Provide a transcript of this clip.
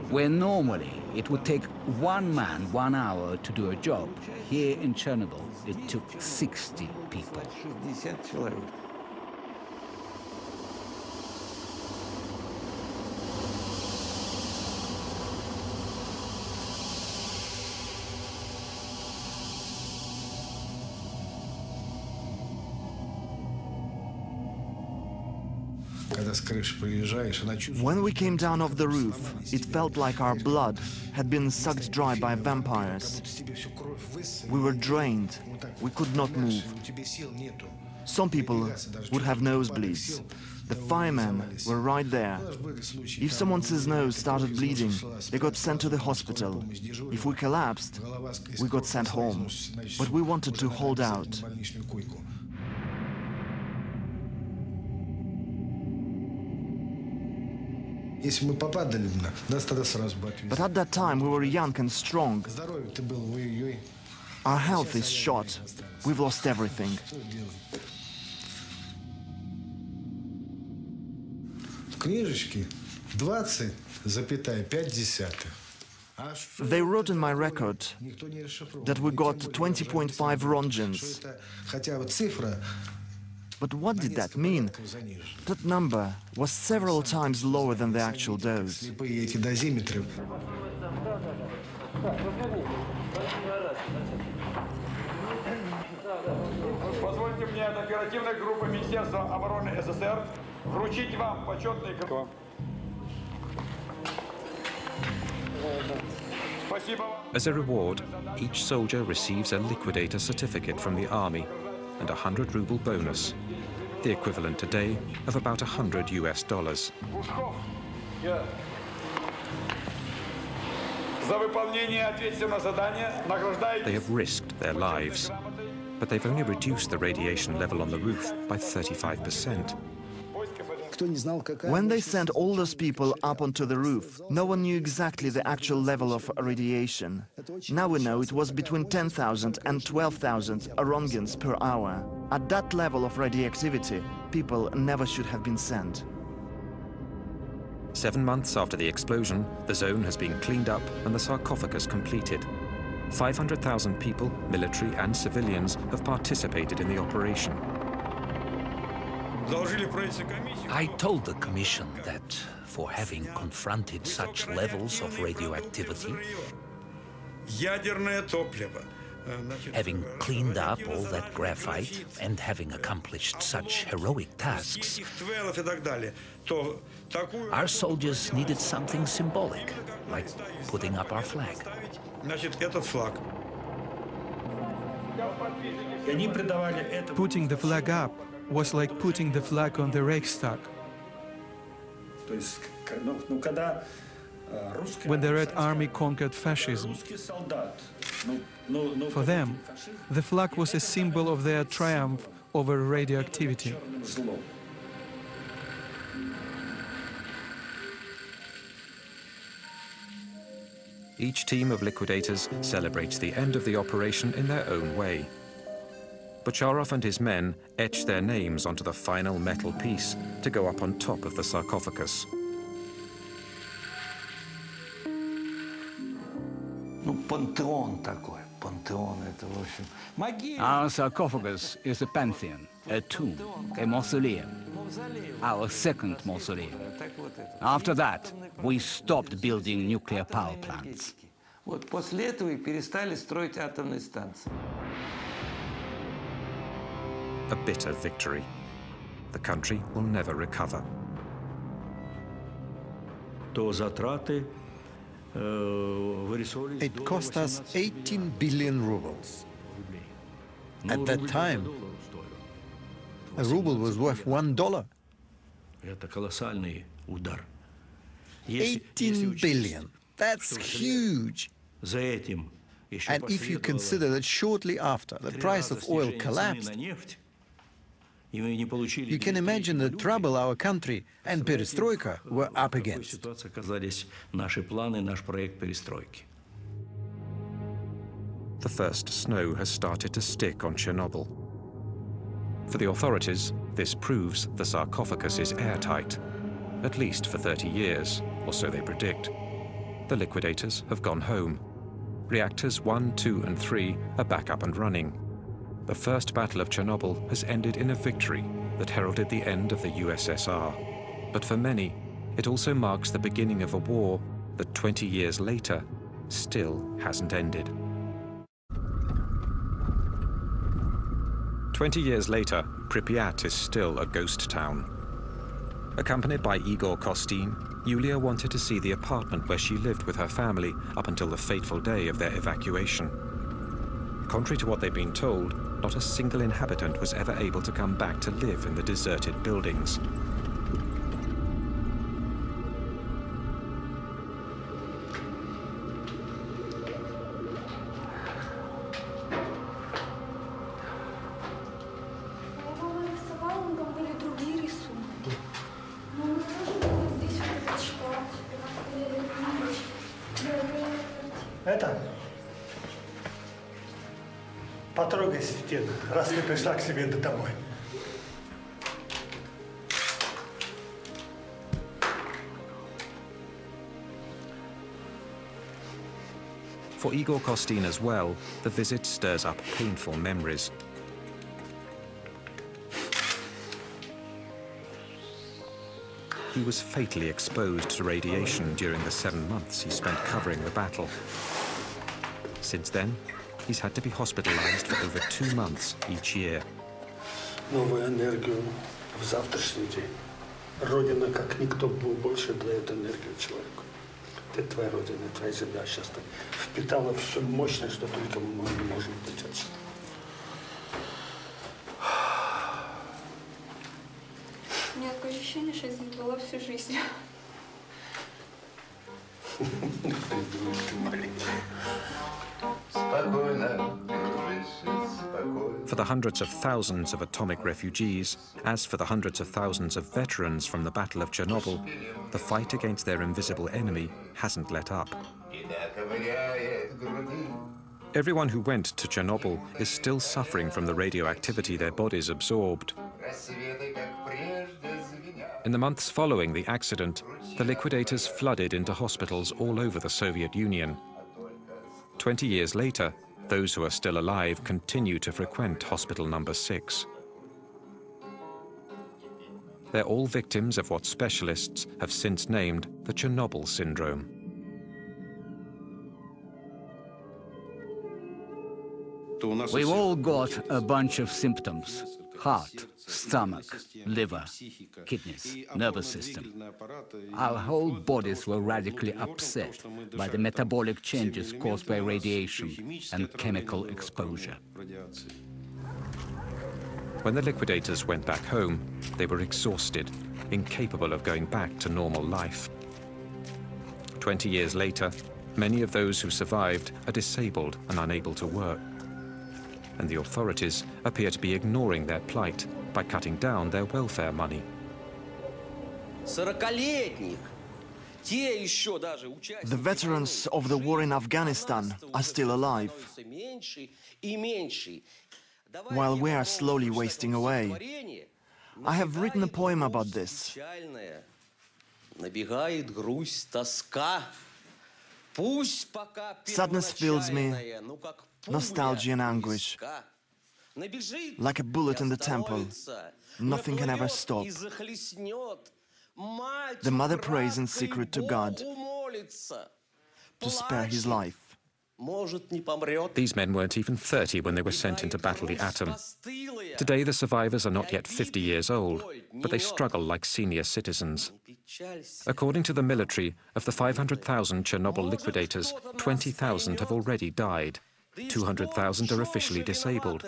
Where normally it would take one man 1 hour to do a job, here in Chernobyl it took 60 people. When we came down off the roof, it felt like our blood had been sucked dry by vampires. We were drained. We could not move. Some people would have nosebleeds. The firemen were right there. If someone's nose started bleeding, they got sent to the hospital. If we collapsed, we got sent home. But we wanted to hold out. But at that time we were young and strong. Our health is shot. We've lost everything. They wrote in my record that we got 20.5 rongens. But what did that mean? That number was several times lower than the actual dose. Позвольте мне от оперативной группы Министерства обороны СССР вручить вам почетный кров. As a reward, each soldier receives a liquidator certificate from the army and a 100-ruble bonus, the equivalent today of about $100 US. They have risked their lives, but they've only reduced the radiation level on the roof by 35%. When they sent all those people up onto the roof, no one knew exactly the actual level of radiation. Now we know it was between 10,000 and 12,000 rongens per hour. At that level of radioactivity, people never should have been sent. 7 months after the explosion, the zone has been cleaned up and the sarcophagus completed. 500,000 people, military and civilians, have participated in the operation. I told the Commission that for having confronted such levels of radioactivity, having cleaned up all that graphite and having accomplished such heroic tasks, our soldiers needed something symbolic, like putting up our flag. Putting the flag up was like putting the flag on the Reichstag. When the Red Army conquered fascism, for them, the flag was a symbol of their triumph over radioactivity. Each team of liquidators celebrates the end of the operation in their own way. Bocharov and his men etch their names onto the final metal piece to go up on top of the sarcophagus. Our sarcophagus is a pantheon, a tomb, a mausoleum, our second mausoleum. After that, we stopped building nuclear power plants. A bitter victory. The country will never recover. It cost us 18 billion rubles. At that time, a ruble was worth $1. 18 billion. That's huge. And if you consider that shortly after the price of oil collapsed, you can imagine the trouble our country and perestroika were up against. The first snow has started to stick on Chernobyl. For the authorities, this proves the sarcophagus is airtight. at least for 30 years, or so they predict. The liquidators have gone home. Reactors 1, 2, and 3 are back up and running. The first battle of Chernobyl has ended in a victory that heralded the end of the USSR. But for many, it also marks the beginning of a war that 20 years later still hasn't ended. 20 years later, Pripyat is still a ghost town. Accompanied by Igor Kostin, Yulia wanted to see the apartment where she lived with her family up until the fateful day of their evacuation. Contrary to what they'd been told, not a single inhabitant was ever able to come back to live in the deserted buildings. Потрогай стену, раз ты пришла к себе домой. For Igor Kostin as well, the visit stirs up painful memories. He was fatally exposed to radiation during the 7 months he spent covering the battle. Since then, he's had to be hospitalized for over 2 months each year. Новую энергию в завтрашний день. Родина, как никто больше дает энергию человеку. Это твоя родина, твоя земля сейчас впитала всю мощность, что только мы можем дотянуться. У меня такое ощущение, что я здесь была всю жизнь. For the hundreds of thousands of atomic refugees, as for the hundreds of thousands of veterans from the Battle of Chernobyl, the fight against their invisible enemy hasn't let up. Everyone who went to Chernobyl is still suffering from the radioactivity their bodies absorbed. In the months following the accident, the liquidators flooded into hospitals all over the Soviet Union. 20 years later, those who are still alive continue to frequent Hospital Number 6. They're all victims of what specialists have since named the Chernobyl syndrome. We've all got a bunch of symptoms: heart, stomach, liver, kidneys, nervous system. Our whole bodies were radically upset by the metabolic changes caused by radiation and chemical exposure. When the liquidators went back home, they were exhausted, incapable of going back to normal life. 20 years later, many of those who survived are disabled and unable to work. And the authorities appear to be ignoring their plight by cutting down their welfare money. The veterans of the war in Afghanistan are still alive, while we are slowly wasting away. I have written a poem about this. Sadness fills me, nostalgia and anguish. Like a bullet in the temple, nothing can ever stop. The mother prays in secret to God to spare his life. These men weren't even 30 when they were sent into battle the atom. Today, the survivors are not yet 50 years old, but they struggle like senior citizens. According to the military, of the 500,000 Chernobyl liquidators, 20,000 have already died. 200,000 are officially disabled.